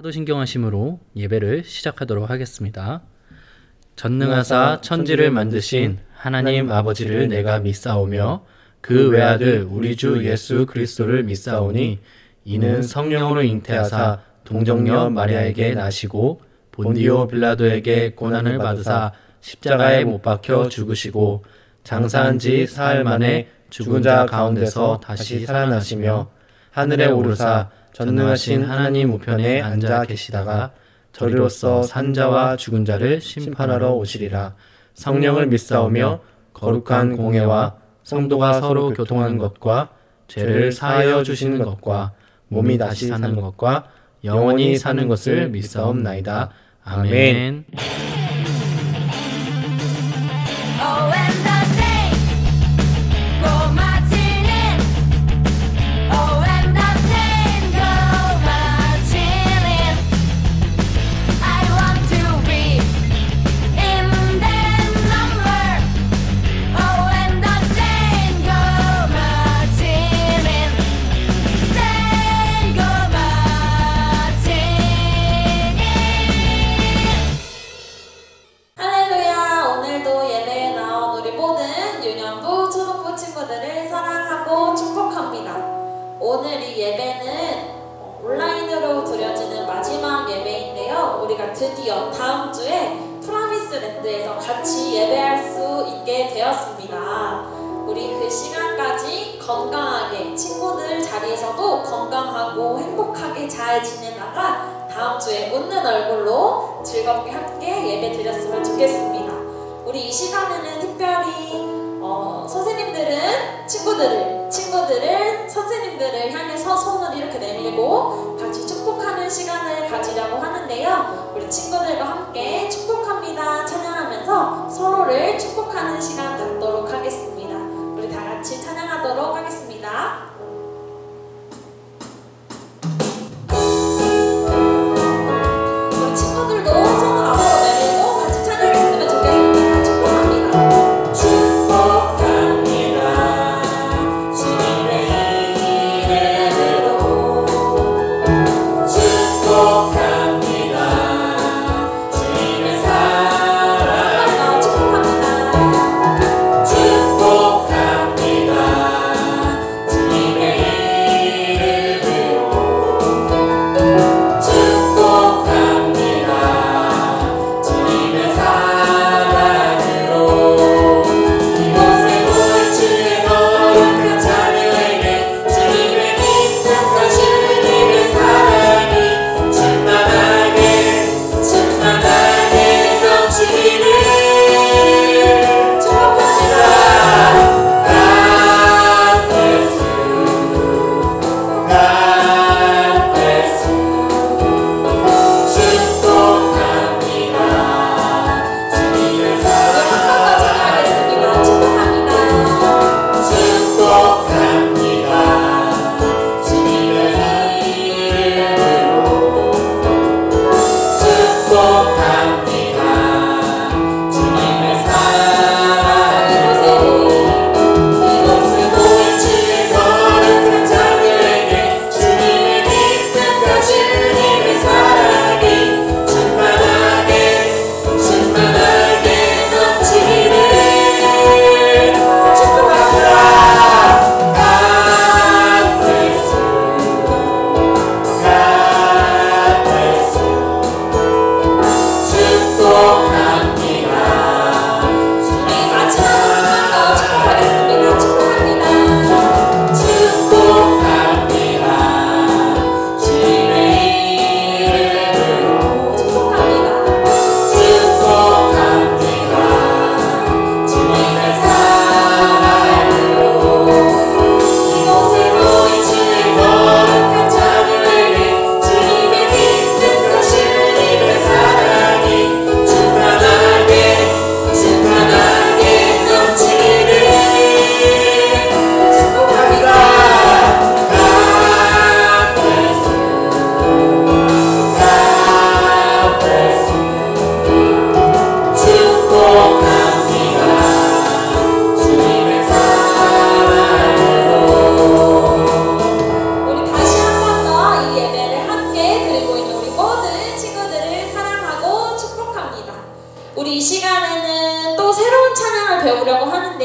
사도신경하심으로 예배를 시작하도록 하겠습니다. 전능하사 천지를 만드신 하나님 아버지를 내가 믿사오며 그 외아들 우리 주 예수 그리스도를 믿사오니 이는 성령으로 잉태하사 동정녀 마리아에게 나시고 본디오 빌라도에게 고난을 받으사 십자가에 못 박혀 죽으시고 장사한 지 사흘 만에 죽은 자 가운데서 다시 살아나시며 하늘에 오르사 전능하신 하나님 우편에 앉아 계시다가 저리로서 산 자와 죽은 자를 심판하러 오시리라. 성령을 믿사오며 거룩한 공회와 성도가 서로 교통하는 것과 죄를 사하여 주시는 것과 몸이 다시 사는 것과 영원히 사는 것을 믿사옵나이다. 아멘. 오늘 이 예배는 온라인으로 드려지는 마지막 예배인데요. 우리가 드디어 다음 주에 프라미스랜드에서 같이 예배할 수 있게 되었습니다. 우리 그 시간까지 건강하게 친구들 자리에서도 건강하고 행복하게 잘 지내다가 다음 주에 웃는 얼굴로 즐겁게 함께 예배 드렸으면 좋겠습니다. 우리 이 시간에는 특별히 선생님들은 친구들을 선생님들을 향해서 손을 이렇게 내밀고 같이 축복하는 시간을 가지려고 하는데요. 우리 친구들과 함께 축복합니다 찬양하면서 서로를 축복하는 시간 갖도록 하겠습니다. 우리 다 같이 찬양하도록 하겠습니다. 우리 친구들도 손을 앞으로 내밀고 같이 찬양했으면 좋겠습니다. 축복합니다. 축복합니다.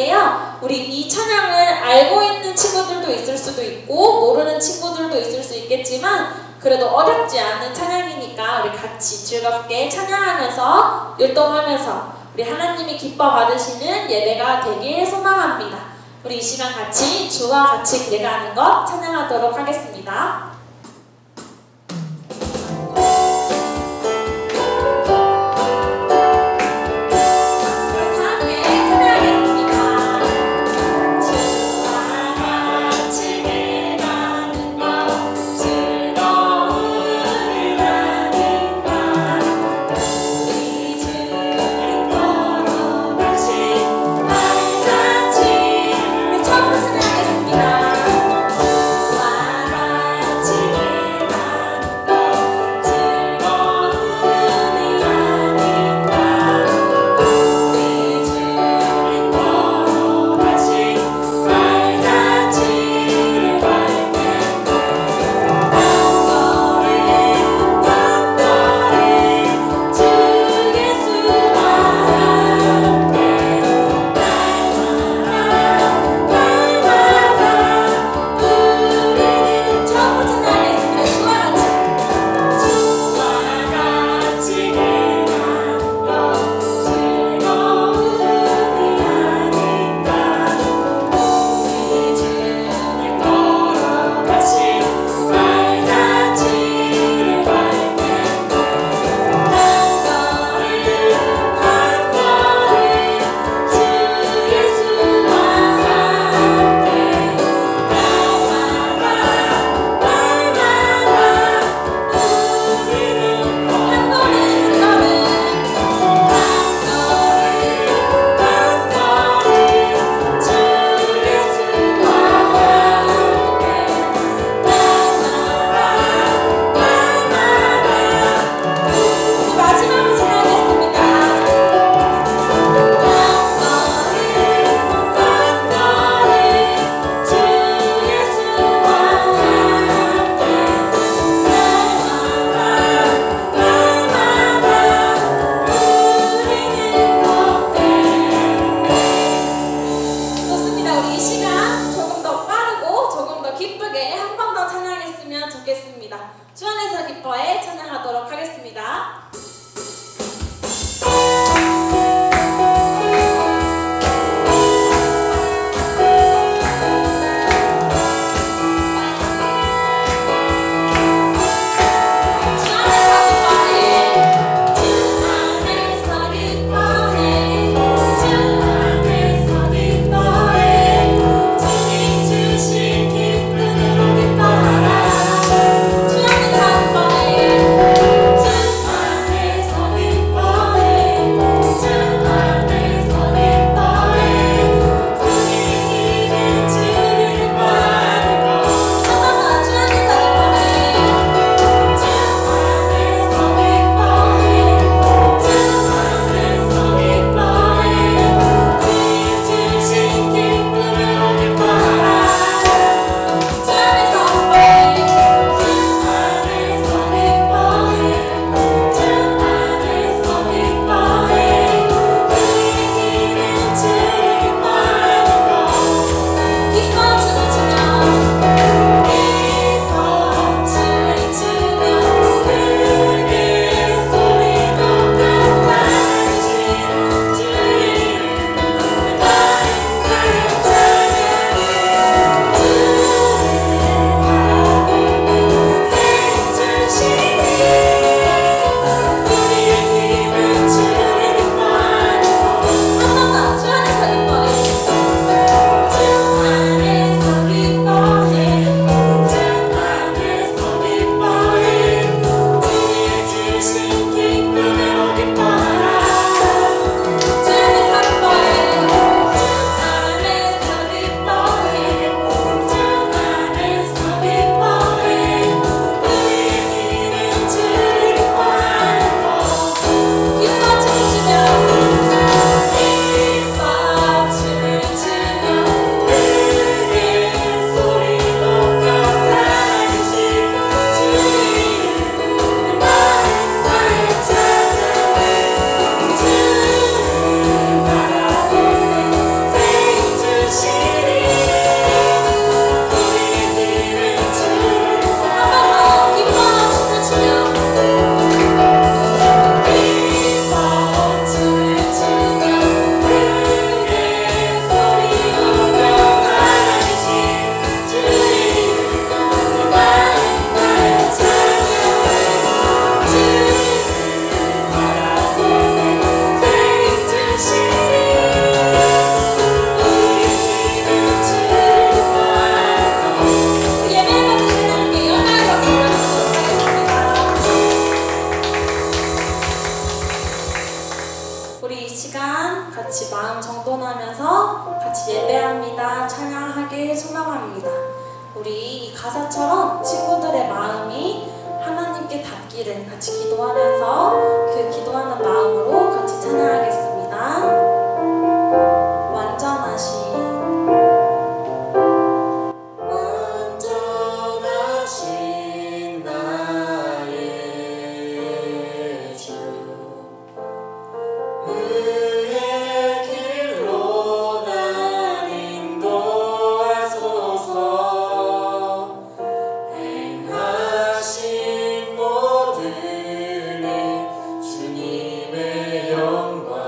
찬양인데요. 우리 이 찬양을 알고 있는 친구들도 있을 수도 있고 모르는 친구들도 있을 수 있겠지만 그래도 어렵지 않은 찬양이니까 우리 같이 즐겁게 찬양하면서 율동하면서 우리 하나님이 기뻐 받으시는 예배가 되길 소망합니다. 우리 이 시간 같이 주와 같이 길 가는 것 찬양하도록 하겠습니다. 주 안에서 기뻐해 찬양하도록 하겠습니다. 주 우리가 찬양하길 소망합니다. 우리 이 가사처럼 친구들의 마음이 하나님께 닿기를 같이 기도하면서 그 기도하는 마음으로 같이 찬양하겠습니다. 완전하신 주님의 영광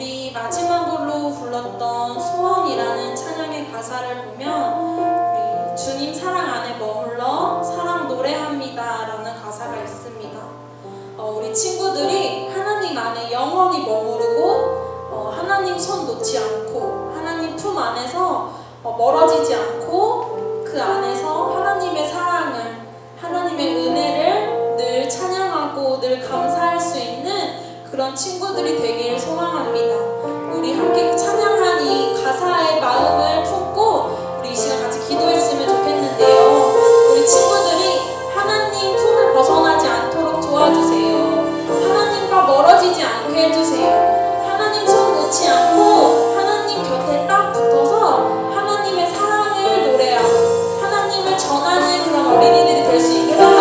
우리 마지막으로 불렀던 소원이라는 찬양의 가사를 보면 우리 주님 사랑 안에 머물러 사랑 노래합니다 라는 가사가 있습니다. 우리 친구들이 하나님 안에 영원히 머무르고 하나님 손 놓지 않고 하나님 품 안에서 멀어지지 않고 그 안에서 하나님의 사랑을 하나님의 은혜를 늘 찬양하고 늘 감사할 수 있는 그런 친구들이 되길 소망합니다. 우리 함께 찬양한 이 가사의 마음을 품고 우리 이 시간 같이 기도했으면 좋겠는데요. 우리 친구들이 하나님 품을 벗어나지 않도록 도와주세요. 하나님과 멀어지지 않게 해주세요. 하나님 손 놓지 않고 하나님 곁에 딱 붙어서 하나님의 사랑을 노래하고 하나님을 전하는 그런 어린이들이 될 수 있게 바라고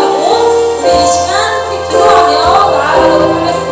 우리 이 시간 함께 기도하며 나아가도록 하겠습니다.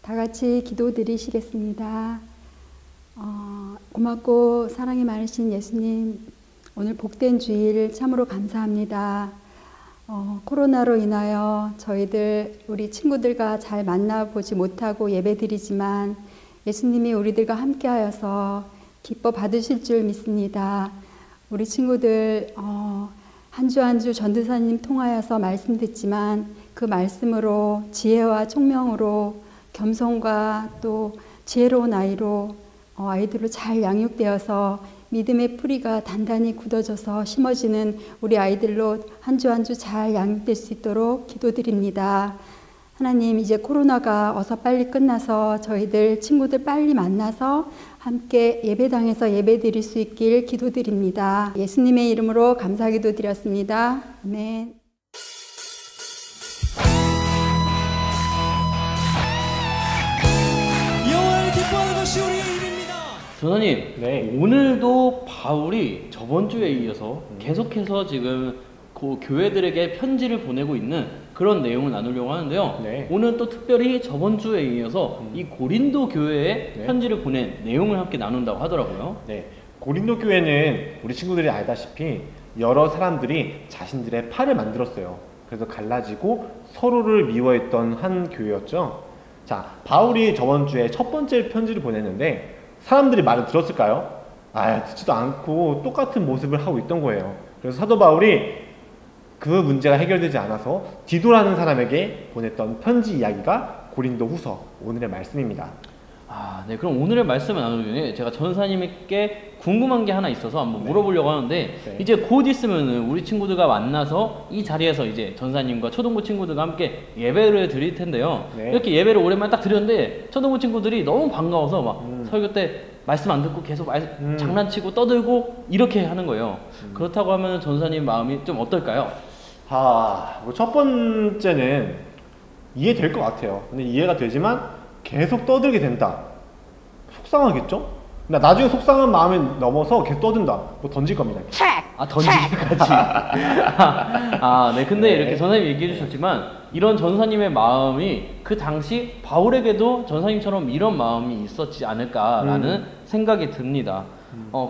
다 같이 기도드리시겠습니다. 고맙고 사랑이 많으신 예수님, 오늘 복된 주일 참으로 감사합니다. 코로나로 인하여 저희들 우리 친구들과 잘 만나보지 못하고 예배드리지만 예수님이 우리들과 함께하여서 기뻐 받으실 줄 믿습니다. 우리 친구들 한 주 한 주 전도사님 통하여서 말씀 듣지만 그 말씀으로 지혜와 총명으로 겸손과 또 지혜로운 아이로 아이들로 잘 양육되어서 믿음의 뿌리가 단단히 굳어져서 심어지는 우리 아이들로 한 주 한 주 잘 양육될 수 있도록 기도드립니다. 하나님, 이제 코로나가 어서 빨리 끝나서 저희들 친구들 빨리 만나서 함께 예배당에서 예배드릴 수 있길 기도드립니다. 예수님의 이름으로 감사기도 드렸습니다. 아멘. 전사님, 네. 오늘도 바울이 저번 주에 이어서 계속해서 지금 그 교회들에게 편지를 보내고 있는 그런 내용을 나누려고 하는데요. 네. 오늘 또 특별히 저번 주에 이어서 이 고린도 교회에 네. 편지를 보낸 내용을 함께 나눈다고 하더라고요. 네. 고린도 교회는 우리 친구들이 알다시피 여러 사람들이 자신들의 팔을 만들었어요. 그래서 갈라지고 서로를 미워했던 한 교회였죠. 자, 바울이 저번 주에 첫 번째 편지를 보냈는데 사람들이 말을 들었을까요? 듣지도 않고 똑같은 모습을 하고 있던 거예요. 그래서 사도 바울이 그 문제가 해결되지 않아서 디도라는 사람에게 보냈던 편지 이야기가 고린도 후서 오늘의 말씀입니다. 네. 그럼 오늘의 말씀을 나누기 전에 제가 전사님께 궁금한 게 하나 있어서 한번 물어보려고 하는데, 네. 이제 곧 있으면은 우리 친구들과 만나서 이 자리에서 이제 전사님과 초등부 친구들과 함께 예배를 드릴 텐데요. 네. 이렇게 예배를 오랜만에 딱 드렸는데 초등부 친구들이 너무 반가워서 막 설교 때 말씀 안 듣고 계속 장난치고 떠들고 이렇게 하는 거예요. 그렇다고 하면 전사님 마음이 좀 어떨까요? 첫 번째는 이해될 것 같아요. 근데 이해가 되지만 계속 떠들게 된다. 속상하겠죠? 나 나중에 속상한 마음에 넘어서 계속 떠든다. 뭐 던질 겁니다. 아, 던지기까지. 네. 근데 이렇게 전사님이 얘기해 주셨지만 이런 전사님의 마음이 그 당시 바울에게도 전사님처럼 이런 마음이 있었지 않을까라는 생각이 듭니다.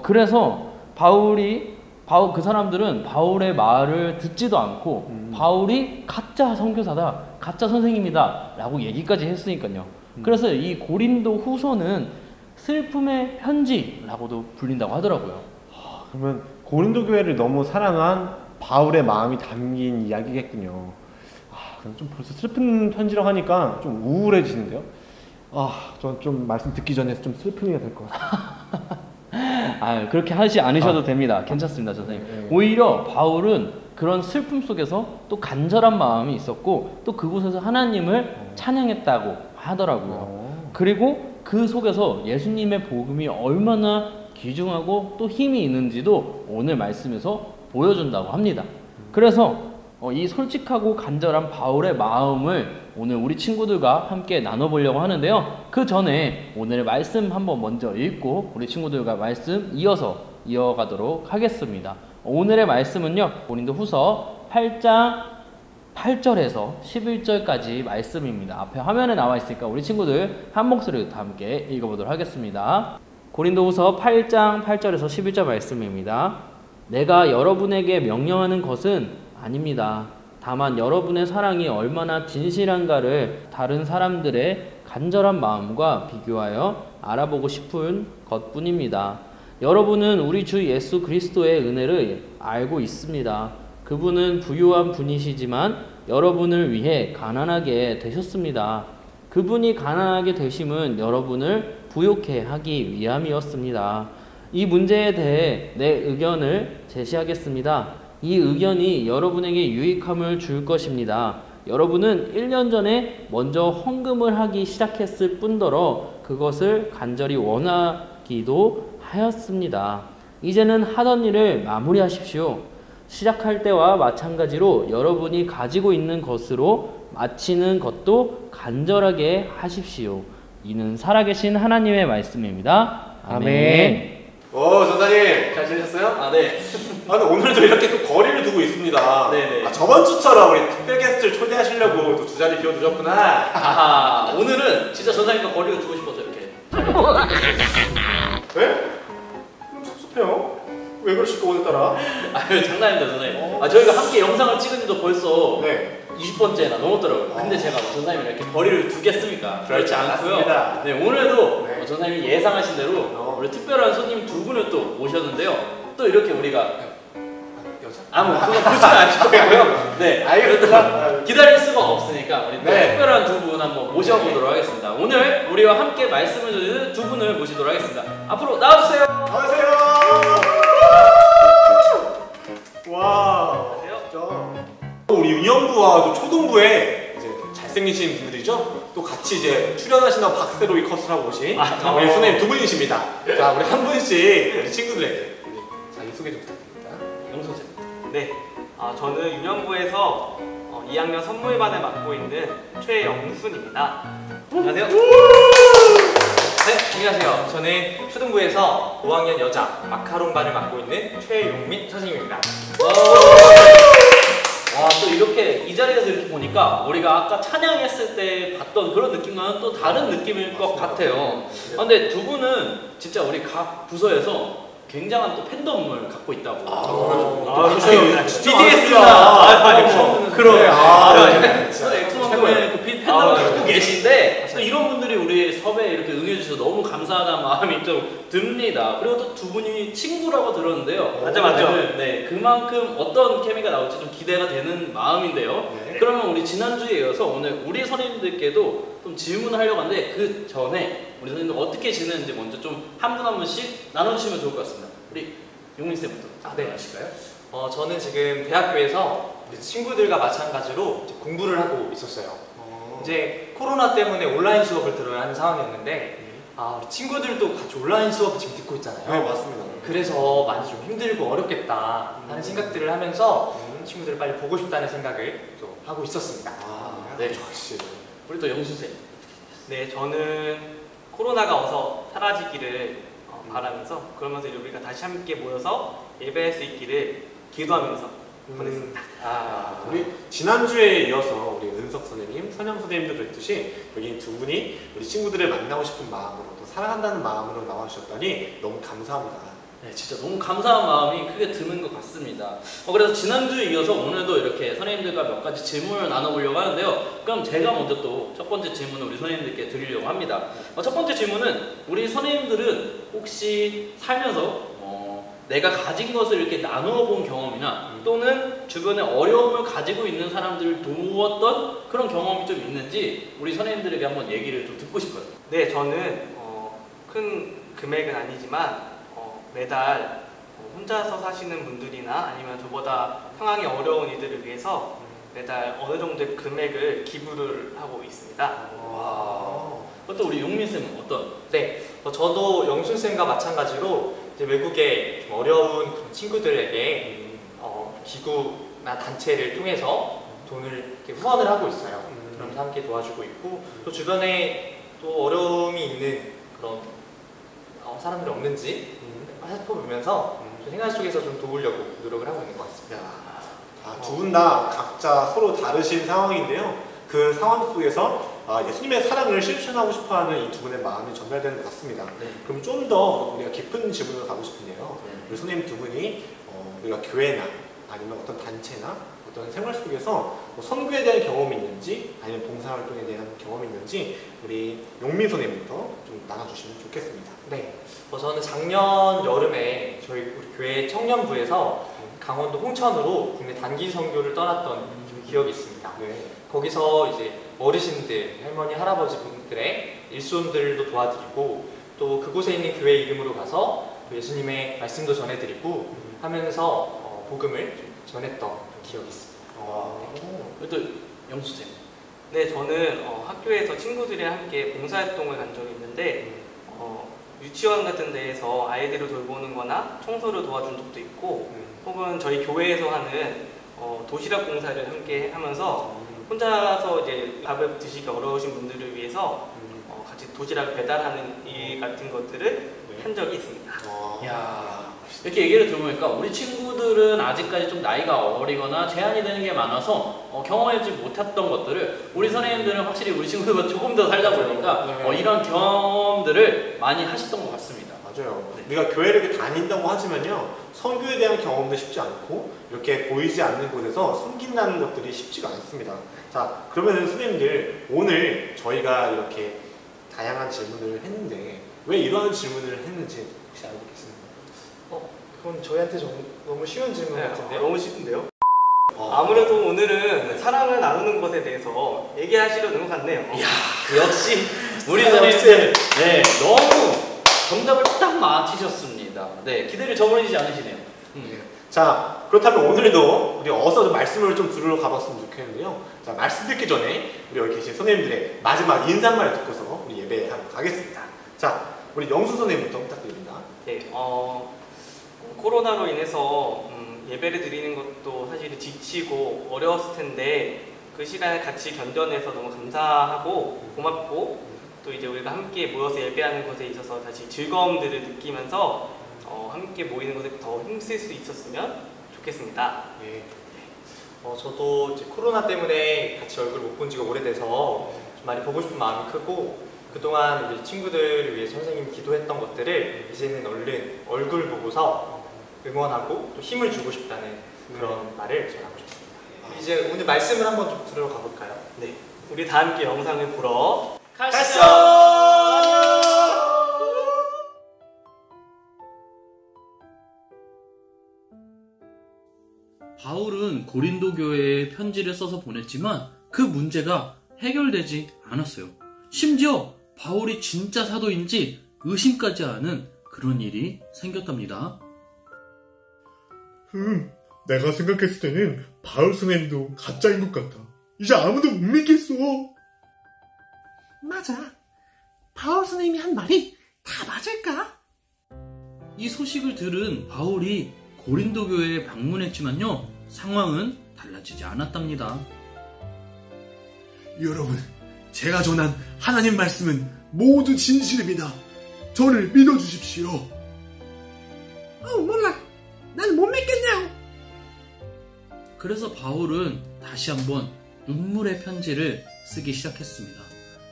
그래서 그 사람들은 바울의 말을 듣지도 않고 바울이 가짜 선교사다, 가짜 선생님이다 라고 얘기까지 했으니까요. 그래서 이 고린도 후서는 슬픔의 편지라고도 불린다고 하더라고요. 그러면 고린도 교회를 너무 사랑한 바울의 마음이 담긴 이야기겠군요. 그럼 좀 벌써 슬픈 편지라고 하니까 좀 우울해지는데요. 전 좀 말씀 듣기 전에 좀 슬픔이 될 것 같아요. 그렇게 하지 않으셔도 됩니다. 괜찮습니다, 선생님. 네. 오히려 바울은 그런 슬픔 속에서 또 간절한 마음이 있었고 또 그곳에서 하나님을 찬양했다고 하더라고요. 그리고 그 속에서 예수님의 복음이 얼마나 귀중하고 또 힘이 있는지도 오늘 말씀에서 보여준다고 합니다. 그래서 이 솔직하고 간절한 바울의 마음을 오늘 우리 친구들과 함께 나눠보려고 하는데요. 그 전에 오늘의 말씀 한번 먼저 읽고 우리 친구들과 말씀 이어가도록 하겠습니다. 오늘의 말씀은요, 고린도 후서 8장 8절에서 11절까지 말씀입니다. 앞에 화면에 나와 있으니까 우리 친구들 한 목소리로 다 함께 읽어보도록 하겠습니다. 고린도후서 8장 8절에서 11절 말씀입니다. 내가 여러분에게 명령하는 것은 아닙니다. 다만 여러분의 사랑이 얼마나 진실한가를 다른 사람들의 간절한 마음과 비교하여 알아보고 싶은 것뿐입니다. 여러분은 우리 주 예수 그리스도의 은혜를 알고 있습니다. 그분은 부유한 분이시지만 여러분을 위해 가난하게 되셨습니다. 그분이 가난하게 되심은 여러분을 부욕해 하기 위함이었습니다. 이 문제에 대해 내 의견을 제시하겠습니다. 이 의견이 여러분에게 유익함을 줄 것입니다. 여러분은 1년 전에 먼저 헌금을 하기 시작했을 뿐더러 그것을 간절히 원하기도 하였습니다. 이제는 하던 일을 마무리하십시오. 시작할 때와 마찬가지로 여러분이 가지고 있는 것으로 마치는 것도 간절하게 하십시오. 이는 살아계신 하나님의 말씀입니다. 아멘. 전사님 잘 지내셨어요? 네. 근데 오늘도 이렇게 또 거리를 두고 있습니다. 네네. 저번 주처럼 우리 특별 게스트를 초대하시려고 또 두 자리 비워두셨구나. 오늘은 진짜 전사님과 거리를 두고 싶어서 이렇게. 왜? 좀 섭섭해요. 왜 그러실까 오늘따라? 장난입니다, 전사님. 저희가 함께 영상을 찍은 지도 벌써 네. 20번째나 넘었더라고요. 근데 제가 전사님이랑 이렇게 거리를 두겠습니까? 그렇지 않고요. 않습니다. 네, 오늘도 네. 전사님이 예상하신 대로 우리 특별한 손님 두 분을 또 모셨는데요. 또 이렇게 우리가 여자? 그건 보시면 아실 거고요. 네, 알겠습니다. 기다릴 수가 없으니까 우리 또 네. 특별한 두 분 한번 모셔보도록 하겠습니다. 오늘 우리와 함께 말씀을 드리는 두 분을 모시도록 하겠습니다. 앞으로 나와주세요. 안녕하세요. 와. 우리 유년부와 또 초등부에 이제 잘생기신 분들이죠. 또 같이 이제 출연하신다고 박세로이 컷을 하고 오신 우리 선생님 두 분이십니다. 자, 우리 한 분씩 우리 친구들에게 자기 소개 좀 부탁드립니다. 영 선생. 네, 저는 유년부에서 2학년 선물반을 맡고 있는 최영순입니다. 안녕하세요. 네, 안녕하세요. 저는 초등부에서 5학년 여자 마카롱반을 맡고 있는 최용민 선생님입니다. 또 이렇게 이 자리에서 이렇게 보니까 우리가 아까 찬양했을 때 봤던 그런 느낌과는 또 다른 느낌일 것 같아요. 근데 두 분은 진짜 우리 각 부서에서 굉장한 또 팬덤을 갖고 있다고. BTS가 그러네. 진짜 엑소만큼의 그 팬덤을 갖고 계신데 또 이런 분들이 우리 섭외에 이렇게 응해주셔서 너무 감사하다는 마음이 좀 듭니다. 그리고 또 두 분이 친구라고 들었는데요. 맞죠. 네, 그만큼 어떤 케미가 나올지 좀 기대가 되는 마음인데요. 네. 그러면 우리 지난주에 이어서 오늘 우리 선생님들께도 좀 질문을 하려고 하는데 그 전에 우리 선생님들 어떻게 지내는지 먼저 좀 한 분 한 분씩 나눠주시면 좋을 것 같습니다. 우리 용민 쌤부터 네. 하실까요? 저는 지금 대학교에서 우리 친구들과 마찬가지로 이제 공부를 하고 있었어요. 이제 코로나 때문에 온라인 수업을 들어야 하는 상황이었는데 우리 친구들도 같이 온라인 수업을 지금 듣고 있잖아요. 네, 맞습니다. 그래서 많이 좀 힘들고 어렵겠다 하는 생각들을 하면서 친구들을 빨리 보고 싶다는 생각을 또 하고 있었습니다. 네. 역시. 우리 또 영수 쌤. 네, 저는 코로나가 어서 사라지기를 바라면서 그러면서 이제 우리가 다시 함께 모여서 예배할 수 있기를 기도하면서 보냈습니다. 우리 지난주에 이어서 우리 은석 선생님, 선영 선생님도 그랬듯이 여기 두 분이 우리 친구들을 만나고 싶은 마음으로 또 사랑한다는 마음으로 나와주셨다니 너무 감사합니다. 네, 진짜 너무 감사한 마음이 크게 드는 것 같습니다. 그래서 지난주에 이어서 오늘도 이렇게 선생님들과 몇 가지 질문을 나눠보려고 하는데요. 그럼 제가 먼저 또 첫 번째 질문을 우리 선생님들께 드리려고 합니다. 첫 번째 질문은 우리 선생님들은 혹시 살면서 내가 가진 것을 이렇게 나누어 본 경험이나 또는 주변에 어려움을 가지고 있는 사람들을 도왔던 그런 경험이 좀 있는지 우리 선생님들에게 한번 얘기를 좀 듣고 싶어요. 네, 저는 큰 금액은 아니지만 매달 혼자서 사시는 분들이나 아니면 저보다 상황이 어려운 이들을 위해서 매달 어느 정도의 금액을 기부를 하고 있습니다. 와. 또 우리 용민쌤은 어떤? 네, 저도 영순쌤과 마찬가지로 이제 외국에 좀 어려운 그런 친구들에게 기구나 단체를 통해서 돈을 이렇게 후원을 하고 있어요. 그러면서 함께 도와주고 있고 또 주변에 또 어려움이 있는 그런 사람들이 없는지 살펴보면서 생활 속에서 좀 도우려고 노력을 하고 있는 것 같습니다. 두 분 다 각자 서로 다르신 상황인데요. 그 상황 속에서 예수님의 사랑을 실천하고 싶어하는 이 두 분의 마음이 전달되는 것 같습니다. 네. 그럼 좀 더 우리가 깊은 질문을 가고 싶은데요. 우리 선생님 두 분이 우리가 교회나 아니면 어떤 단체나 어떤 생활 속에서 선교에 대한 경험이 있는지 아니면 봉사활동에 대한 경험이 있는지 우리 용민 선생님부터 좀 나눠주시면 좋겠습니다. 네, 저는 작년 여름에 저희 우리 교회 청년부에서 강원도 홍천으로 국내 단기 선교를 떠났던 좀 기억이 있습니다. 네. 거기서 이제 어르신들, 할머니, 할아버지 분들의 일손들도 도와드리고 또 그곳에 있는 교회 이름으로 가서 예수님의 말씀도 전해드리고 하면서 복음을 좀 전했던 기억이 있습니다. 또 영수쌤. 네, 저는 학교에서 친구들이랑 함께 봉사활동을 간 적이 있는데 유치원 같은 데에서 아이들을 돌보는 거나 청소를 도와준 적도 있고 혹은 저희 교회에서 하는 도시락 봉사를 함께 하면서 혼자서 이제 밥을 드시기 어려우신 분들을 위해서 같이 도시락을 배달하는 일 같은 것들을 한 적이 있습니다. 야, 이렇게 얘기를 들어보니까 우리 친구들은 아직까지 좀 나이가 어리거나 제한이 되는 게 많아서 경험하지 못했던 것들을 우리 선생님들은 확실히 우리 친구들보다 조금 더 살다 보니까 이런 경험들을 많이 하셨던 것 같습니다. 맞아요. 우리가 교회를 이렇게 다닌다고 하지만요, 선교에 대한 경험도 쉽지 않고 이렇게 보이지 않는 곳에서 섬긴다는 것들이 쉽지가 않습니다. 자, 그러면 선생님들 오늘 저희가 이렇게 다양한 질문을 했는데 왜 이러한 질문을 했는지 혹시 알고 계십니까? 그건 저희한테 너무 쉬운 질문 같은데요? 너무 쉽은데요? 아무래도 오늘은 사랑을 나누는 것에 대해서 얘기하시려는 것 같네요. 이야, 역시 우리 선생님들 너무 정답을 딱 맞히셨습니다. 네, 기대를 저버리지 않으시네요. 자, 그렇다면 오늘도 우리 어서 말씀을 좀 들으러 가봤으면 좋겠는데요. 자, 말씀 듣기 전에 우리 여기 계신 선생님들의 마지막 인사말 듣고서 우리 예배하러 가겠습니다. 자, 우리 영수 선생님부터 부탁드립니다. 네, 코로나로 인해서 예배를 드리는 것도 사실 지치고 어려웠을 텐데 그 시간을 같이 견뎌내서 너무 감사하고 고맙고 또 이제 우리가 함께 모여서 예배하는 것에 있어서 다시 즐거움들을 느끼면서 함께 모이는 것에 더 힘쓸 수 있었으면 좋겠습니다. 네. 저도 이제 코로나 때문에 같이 얼굴 못 본 지가 오래돼서 좀 많이 보고 싶은 마음이 크고 그동안 우리 친구들을 위해 선생님이 기도했던 것들을 이제는 얼른 얼굴 보고서 응원하고 또 힘을 주고 싶다는 그런 말을 전하고 싶습니다. 이제 오늘 말씀을 한번 좀 들으러 가볼까요? 네, 우리 다 함께 영상을 보러 가시죠! 바울은 고린도 교회에 편지를 써서 보냈지만 그 문제가 해결되지 않았어요. 심지어 바울이 진짜 사도인지 의심까지 하는 그런 일이 생겼답니다. 내가 생각했을 때는 바울 선생님도 가짜인 것 같아. 이제 아무도 못 믿겠어. 맞아. 바울 선생님이 한 말이 다 맞을까? 이 소식을 들은 바울이 고린도 교회에 방문했지만요, 상황은 달라지지 않았답니다. 여러분, 제가 전한 하나님 말씀은 모두 진실입니다. 저를 믿어주십시오. 몰라. 난 못 믿겠네요. 그래서 바울은 다시 한번 눈물의 편지를 쓰기 시작했습니다.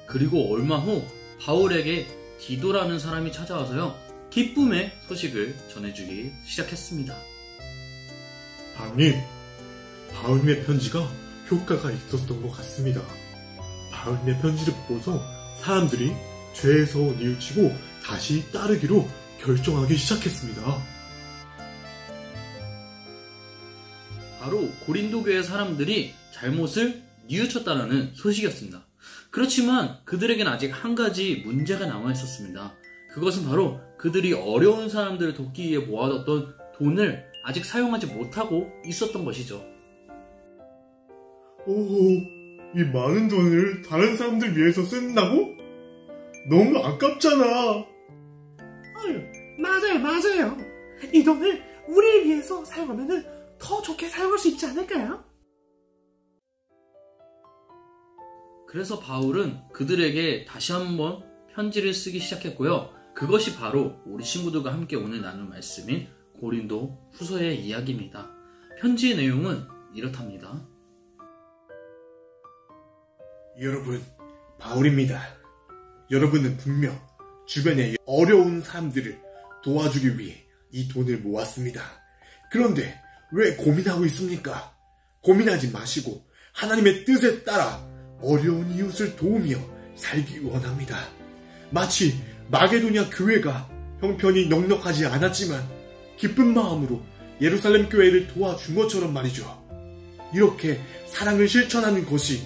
그리고 얼마 후 바울에게 디도라는 사람이 찾아와서요, 기쁨의 소식을 전해주기 시작했습니다. 바울님, 바울님의 편지가 효과가 있었던 것 같습니다. 바울님의 편지를 보고서 사람들이 죄에서 뉘우치고 다시 따르기로 결정하기 시작했습니다. 바로 고린도 교회 사람들이 잘못을 뉘우쳤다는 소식이었습니다. 그렇지만 그들에겐 아직 한 가지 문제가 남아 있었습니다. 그것은 바로 그들이 어려운 사람들을 돕기 위해 모아뒀던 돈을 아직 사용하지 못하고 있었던 것이죠. 이 많은 돈을 다른 사람들 위해서 쓴다고? 너무 아깝잖아. 맞아요. 이 돈을 우리를 위해서 사용하면 더 좋게 사용할 수 있지 않을까요? 그래서 바울은 그들에게 다시 한번 편지를 쓰기 시작했고요. 그것이 바로 우리 친구들과 함께 오늘 나눌 말씀인 고린도 후서의 이야기입니다. 편지의 내용은 이렇답니다. 여러분, 바울입니다. 여러분은 분명 주변에 어려운 사람들을 도와주기 위해 이 돈을 모았습니다. 그런데 왜 고민하고 있습니까? 고민하지 마시고 하나님의 뜻에 따라 어려운 이웃을 도우며 살기 원합니다. 마치 마게도냐 교회가 형편이 넉넉하지 않았지만 기쁜 마음으로 예루살렘 교회를 도와준 것처럼 말이죠. 이렇게 사랑을 실천하는 것이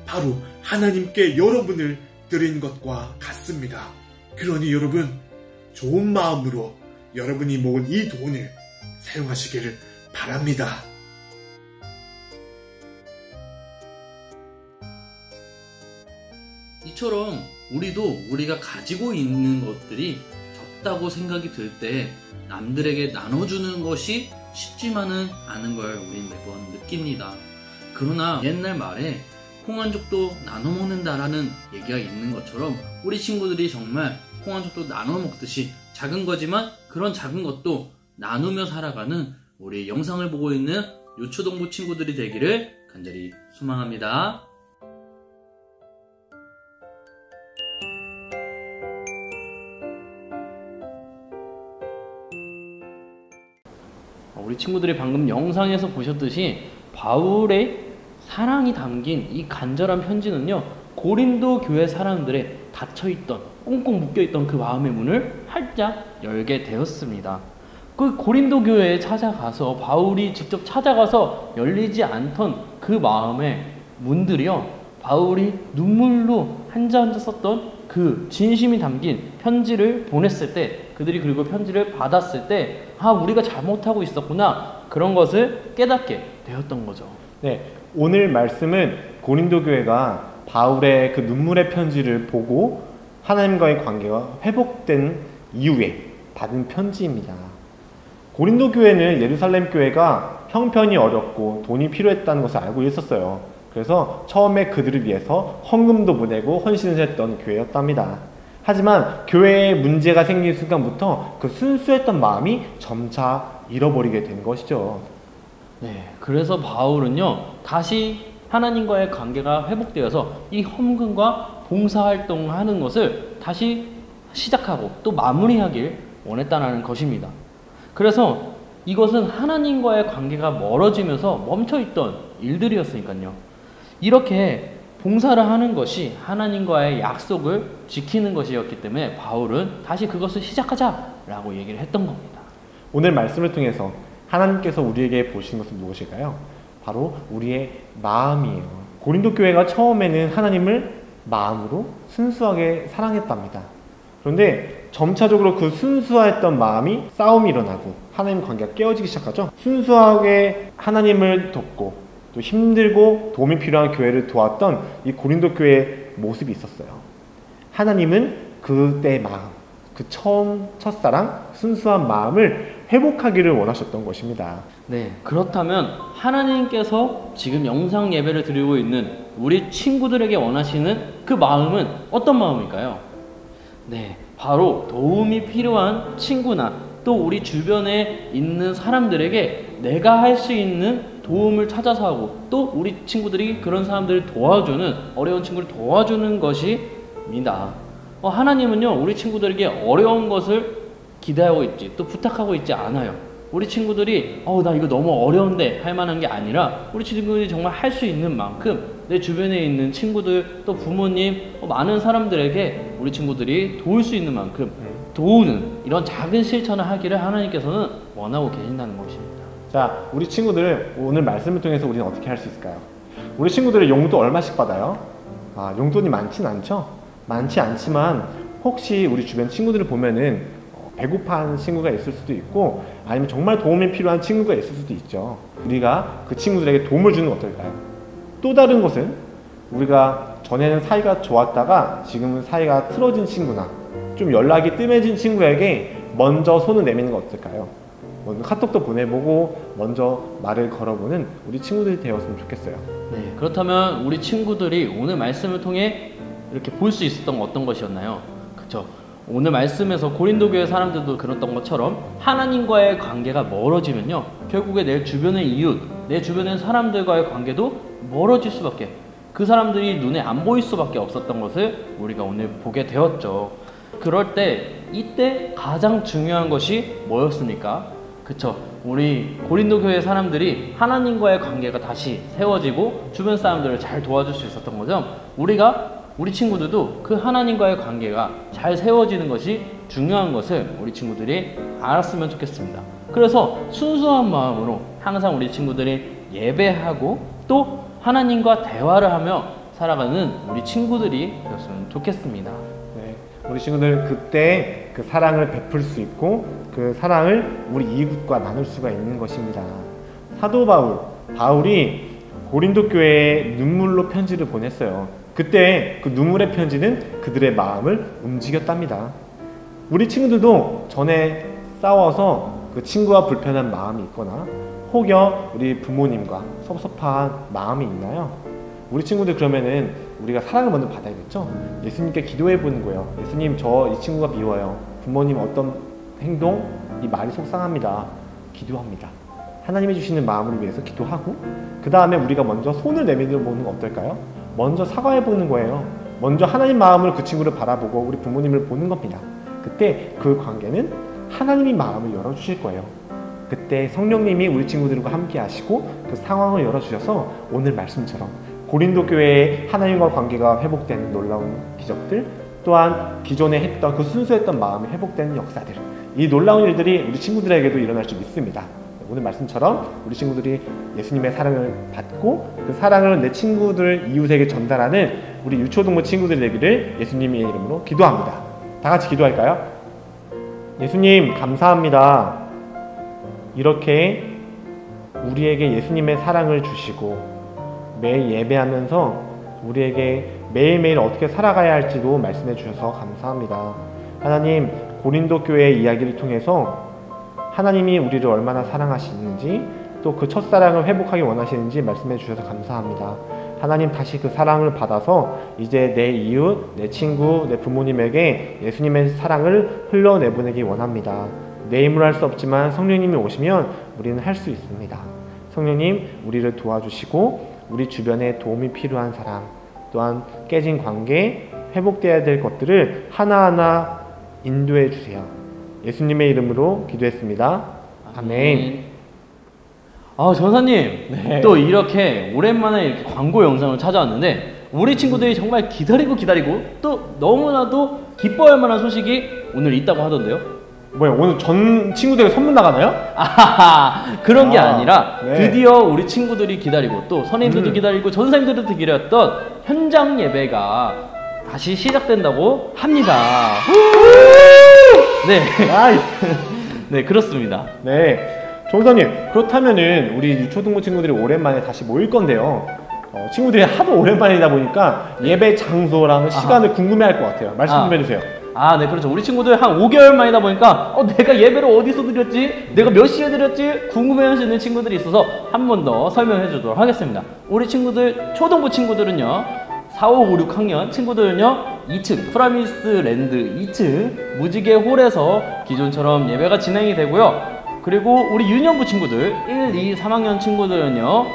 바로 하나님께 여러분을 드린 것과 같습니다. 그러니 여러분, 좋은 마음으로 여러분이 모은 이 돈을 사용하시기를 바랍니다. 이처럼 우리도 우리가 가지고 있는 것들이 적다고 생각이 들 때 남들에게 나눠주는 것이 쉽지만은 않은 걸 우린 매번 느낍니다. 그러나 옛날 말에 콩 한 족도 나눠 먹는다라는 얘기가 있는 것처럼 우리 친구들이 정말 콩 한 족도 나눠 먹듯이 작은 거지만 그런 작은 것도 나누며 살아가는 우리 영상을 보고 있는 유초동부 친구들이 되기를 간절히 소망합니다. 우리 친구들이 방금 영상에서 보셨듯이 바울의 사랑이 담긴 이 간절한 편지는요, 고린도 교회 사람들의 닫혀있던, 꽁꽁 묶여있던 그 마음의 문을 활짝 열게 되었습니다. 그 고린도 교회에 찾아가서, 바울이 직접 찾아가서 열리지 않던 그 마음의 문들이요, 바울이 눈물로 한자 한자 썼던 그 진심이 담긴 편지를 보냈을 때, 그들이 그리고 편지를 받았을 때, 우리가 잘못하고 있었구나, 그런 것을 깨닫게 되었던 거죠. 네, 오늘 말씀은 고린도 교회가 바울의 그 눈물의 편지를 보고 하나님과의 관계가 회복된 이후에 받은 편지입니다. 고린도 교회는 예루살렘 교회가 형편이 어렵고 돈이 필요했다는 것을 알고 있었어요. 그래서 처음에 그들을 위해서 헌금도 보내고 헌신을 했던 교회였답니다. 하지만 교회에 문제가 생긴 순간부터 그 순수했던 마음이 점차 잃어버리게 된 것이죠. 네, 그래서 바울은요, 다시 하나님과의 관계가 회복되어서 이 헌금과 봉사활동을 하는 것을 다시 시작하고 또 마무리하길 원했다는 것입니다. 그래서 이것은 하나님과의 관계가 멀어지면서 멈춰있던 일들이었으니까요. 이렇게 봉사를 하는 것이 하나님과의 약속을 지키는 것이었기 때문에 바울은 다시 그것을 시작하자라고 얘기를 했던 겁니다. 오늘 말씀을 통해서 하나님께서 우리에게 보신 것은 무엇일까요? 바로 우리의 마음이에요. 고린도 교회가 처음에는 하나님을 마음으로 순수하게 사랑했답니다. 그런데 점차적으로 그 순수했던 마음이 싸움이 일어나고 하나님 관계가 깨어지기 시작하죠. 순수하게 하나님을 돕고 또 힘들고 도움이 필요한 교회를 도왔던 이 고린도 교회의 모습이 있었어요. 하나님은 그때의 마음, 그 첫사랑, 순수한 마음을 회복하기를 원하셨던 것입니다. 네, 그렇다면 하나님께서 지금 영상 예배를 드리고 있는 우리 친구들에게 원하시는 그 마음은 어떤 마음일까요? 네, 바로 도움이 필요한 친구나 또 우리 주변에 있는 사람들에게 내가 할 수 있는 도움을 찾아서 하고 또 우리 친구들이 그런 사람들을 도와주는 어려운 친구를 도와주는 것입니다. 하나님은요 우리 친구들에게 어려운 것을 기대하고 있지 또 부탁하고 있지 않아요. 우리 친구들이 나 이거 너무 어려운데 할 만한 게 아니라 우리 친구들이 정말 할 수 있는 만큼 내 주변에 있는 친구들 또 부모님 많은 사람들에게 우리 친구들이 도울 수 있는 만큼 도우는 이런 작은 실천을 하기를 하나님께서는 원하고 계신다는 것입니다. 자, 우리 친구들 오늘 말씀을 통해서 우리는 어떻게 할 수 있을까요? 우리 친구들의 용돈 얼마씩 받아요? 용돈이 많진 않죠? 많지 않지만 혹시 우리 주변 친구들을 보면은 배고파하는 친구가 있을 수도 있고 아니면 정말 도움이 필요한 친구가 있을 수도 있죠. 우리가 그 친구들에게 도움을 주는 건 어떨까요? 또 다른 것은 우리가 전에는 사이가 좋았다가 지금은 사이가 틀어진 친구나 좀 연락이 뜸해진 친구에게 먼저 손을 내미는 건 어떨까요? 먼저 카톡도 보내보고 먼저 말을 걸어보는 우리 친구들이 되었으면 좋겠어요. 네, 그렇다면 우리 친구들이 오늘 말씀을 통해 이렇게 볼 수 있었던 건 어떤 것이었나요? 그쵸? 오늘 말씀에서 고린도 교회 사람들도 그랬던 것처럼 하나님과의 관계가 멀어지면요 결국에 내 주변의 이웃, 내 주변의 사람들과의 관계도 멀어질 수밖에, 그 사람들이 눈에 안 보일 수밖에 없었던 것을 우리가 오늘 보게 되었죠. 그럴 때 이때 가장 중요한 것이 뭐였습니까? 그쵸? 우리 고린도 교회 사람들이 하나님과의 관계가 다시 세워지고 주변 사람들을 잘 도와줄 수 있었던 거죠. 우리 친구들도 그 하나님과의 관계가 잘 세워지는 것이 중요한 것을 우리 친구들이 알았으면 좋겠습니다. 그래서 순수한 마음으로 항상 우리 친구들이 예배하고 또 하나님과 대화를 하며 살아가는 우리 친구들이 되었으면 좋겠습니다. 네, 우리 친구들 그때 그 사랑을 베풀 수 있고 그 사랑을 우리 이웃과 나눌 수가 있는 것입니다. 사도 바울이 고린도 교회에 눈물로 편지를 보냈어요. 그때 그 눈물의 편지는 그들의 마음을 움직였답니다. 우리 친구들도 전에 싸워서 그 친구와 불편한 마음이 있거나 혹여 우리 부모님과 섭섭한 마음이 있나요? 우리 친구들 그러면은 우리가 사랑을 먼저 받아야겠죠? 예수님께 기도해 보는 거예요. 예수님, 이 친구가 미워요. 부모님 어떤 행동, 이 말이 속상합니다. 기도합니다. 하나님이 주시는 마음을 위해서 기도하고 그 다음에 우리가 먼저 손을 내밀어 보는 건 어떨까요? 먼저 사과해 보는 거예요. 먼저 하나님 마음을 그 친구를 바라보고 우리 부모님을 보는 겁니다. 그때 그 관계는 하나님이 마음을 열어주실 거예요. 그때 성령님이 우리 친구들과 함께 하시고 그 상황을 열어주셔서 오늘 말씀처럼 고린도 교회의 하나님과 관계가 회복되는 놀라운 기적들, 또한 기존에 했던 그 순수했던 마음이 회복되는 역사들, 이 놀라운 일들이 우리 친구들에게도 일어날 줄 믿습니다. 오늘 말씀처럼 우리 친구들이 예수님의 사랑을 받고 그 사랑을 내 친구들, 이웃에게 전달하는 우리 유초동부 친구들이 되기를 예수님의 이름으로 기도합니다. 다 같이 기도할까요? 예수님, 감사합니다. 이렇게 우리에게 예수님의 사랑을 주시고 매일 예배하면서 우리에게 매일매일 어떻게 살아가야 할지도 말씀해 주셔서 감사합니다. 하나님, 고린도 교회의 이야기를 통해서 하나님이 우리를 얼마나 사랑하시는지 또 그 첫사랑을 회복하기 원하시는지 말씀해 주셔서 감사합니다. 하나님, 다시 그 사랑을 받아서 이제 내 이웃, 내 친구, 내 부모님에게 예수님의 사랑을 흘러내보내기 원합니다. 내 힘으로 할 수 없지만 성령님이 오시면 우리는 할 수 있습니다. 성령님, 우리를 도와주시고 우리 주변에 도움이 필요한 사람, 또한 깨진 관계, 회복되어야 될 것들을 하나하나 인도해 주세요. 예수님의 이름으로 기도했습니다. 아멘. 전사님, 네. 또 이렇게 오랜만에 이렇게 광고 영상을 찾아왔는데 우리 친구들이 정말 기다리고 또 너무나도 기뻐할 만한 소식이 오늘 있다고 하던데요. 뭐야, 오늘 전 친구들에게 선물 나가나요? 그런 게 아니라 네. 드디어 우리 친구들이 기다리고 또 선생님들도 기다리고 전사님들도 기다렸던 현장 예배가 다시 시작된다고 합니다. 네. 네, 그렇습니다. 네. 전사님, 그렇다면은 우리 유초등부 친구들이 오랜만에 다시 모일 건데요. 친구들이 하도 오랜만이다 보니까 예배 장소랑 시간을 궁금해할 것 같아요. 말씀 좀 해주세요. 네, 그렇죠. 우리 친구들 한 5개월 만이다 보니까 내가 예배를 어디서 드렸지? 내가 몇 시에 드렸지? 궁금해하시는 친구들이 있어서 한 번 더 설명해 주도록 하겠습니다. 우리 친구들, 초등부 친구들은요 4, 5, 5, 6학년 친구들은요 2층 프라미스 랜드 2층 무지개 홀에서 기존처럼 예배가 진행이 되고요. 그리고 우리 유년부 친구들 1, 2, 3학년 친구들은요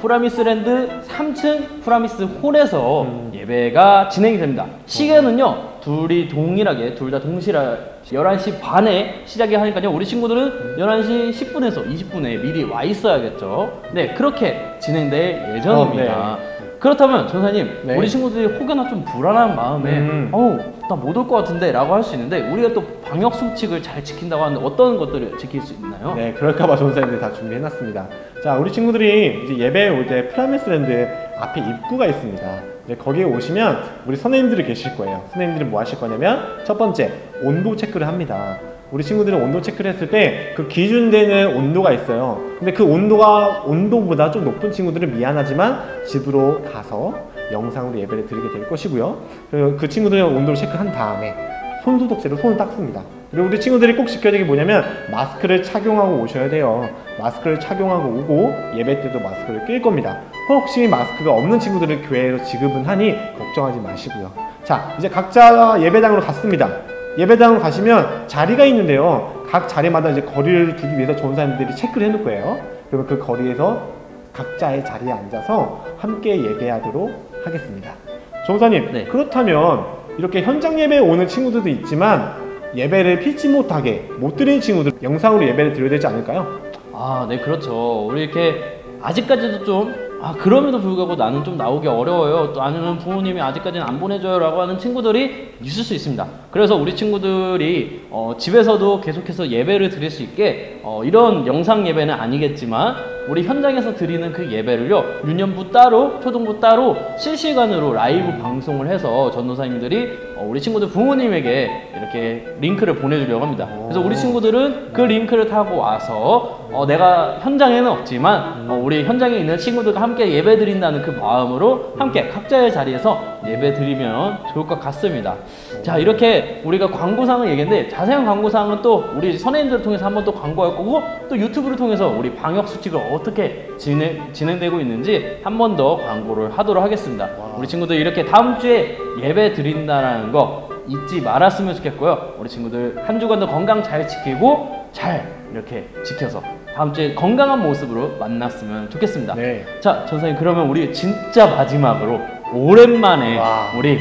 프라미스 랜드 3층 프라미스 홀에서 예배가 진행이 됩니다. 시간은요 둘이 동일하게 둘 다 동시에 11시 반에 시작이 하니까요 우리 친구들은 11시 10분에서 20분에 미리 와 있어야겠죠. 네, 그렇게 진행될 예정입니다. 그렇다면 전사님, 네. 우리 친구들이 혹여나 좀 불안한 마음에 나 못 올 것 같은데 라고 할 수 있는데, 우리가 또 방역 수칙을 잘 지킨다고 하는데 어떤 것들을 지킬 수 있나요? 네, 그럴까봐 전사님들이 다 준비해놨습니다. 자, 우리 친구들이 이제 예배에 올 때 프라미스랜드 앞에 입구가 있습니다. 네, 거기에 오시면 우리 선생님들이 계실 거예요. 선생님들이 뭐 하실 거냐면 첫 번째, 온도 체크를 합니다. 우리 친구들은 온도 체크를 했을 때 그 기준되는 온도가 있어요. 근데 그 온도보다 좀 높은 친구들은 미안하지만 집으로 가서 영상으로 예배를 드리게 될 것이고요. 그리고 그 친구들은 온도를 체크한 다음에 손소독제로 손을 닦습니다. 그리고 우리 친구들이 꼭 지켜야 되는 게 뭐냐면 마스크를 착용하고 오셔야 돼요. 마스크를 착용하고 오고 예배 때도 마스크를 낄 겁니다. 혹시 마스크가 없는 친구들을 교회로 지급은 하니 걱정하지 마시고요. 자, 이제 각자 예배당으로 갔습니다. 예배당으로 가시면 자리가 있는데요, 각 자리마다 이제 거리를 두기 위해서 전사님들이 체크를 해놓을 거예요. 그러면 그 거리에서 각자의 자리에 앉아서 함께 예배하도록 하겠습니다. 전사님, 네. 그렇다면 이렇게 현장 예배에 오는 친구들도 있지만 예배를 피치 못하게 못 드리는 친구들 영상으로 예배를 드려야 되지 않을까요? 아, 네, 그렇죠. 우리 이렇게 아직까지도 좀 그럼에도 불구하고 나는 좀 나오기 어려워요, 또 아니면 부모님이 아직까지는 안 보내줘요 라고 하는 친구들이 있을 수 있습니다. 그래서 우리 친구들이 집에서도 계속해서 예배를 드릴 수 있게 이런 영상 예배는 아니겠지만 우리 현장에서 드리는 그 예배를요 유년부 따로 초등부 따로 실시간으로 라이브 방송을 해서 전도사님들이 우리 친구들 부모님에게 이렇게 링크를 보내주려고 합니다. 그래서 우리 친구들은 그 링크를 타고 와서 내가 현장에는 없지만 우리 현장에 있는 친구들과 함께 예배 드린다는 그 마음으로 함께 각자의 자리에서 예배 드리면 좋을 것 같습니다. 자, 이렇게 우리가 광고상을 얘기했는데 자세한 광고상은 또 우리 선생님들을 통해서 한번 또 광고할 거고, 또 유튜브를 통해서 우리 방역 수칙을 어떻게 진행되고 있는지 한 번 더 광고를 하도록 하겠습니다. 우리 친구들 이렇게 다음 주에 예배 드린다는 거 잊지 말았으면 좋겠고요. 우리 친구들 한 주간도 건강 잘 지키고 잘 이렇게 지켜서 다음 주에 건강한 모습으로 만났으면 좋겠습니다. 네. 자, 전사님, 그러면 우리 진짜 마지막으로 오랜만에 우리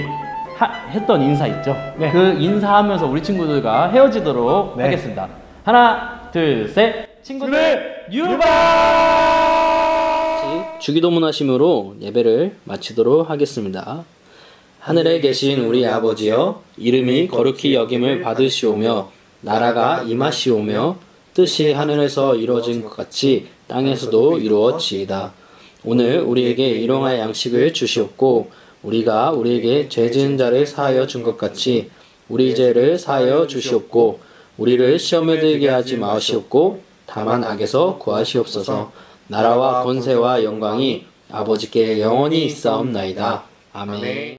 했던 인사 있죠? 네. 그 인사하면서 우리 친구들과 헤어지도록 네. 하겠습니다. 하나, 둘, 셋. 친구들 유바! 주기도문 하심으로 예배를 마치도록 하겠습니다. 하늘에 계신 우리 아버지여, 이름이 거룩히 여김을 받으시오며 나라가 임하시오며 뜻이 하늘에서 이루어진 것 같이 땅에서도 이루어지이다. 오늘 우리에게 일용할 양식을 주시옵고 우리가 우리에게 죄 지은 자를 사하여 준 것 같이 우리 죄를 사하여 주시옵고 우리를 시험에 들게 하지 마시옵고 다만 악에서 구하시옵소서. 나라와 권세와 영광이 아버지께 영원히 있사옵나이다. 아멘.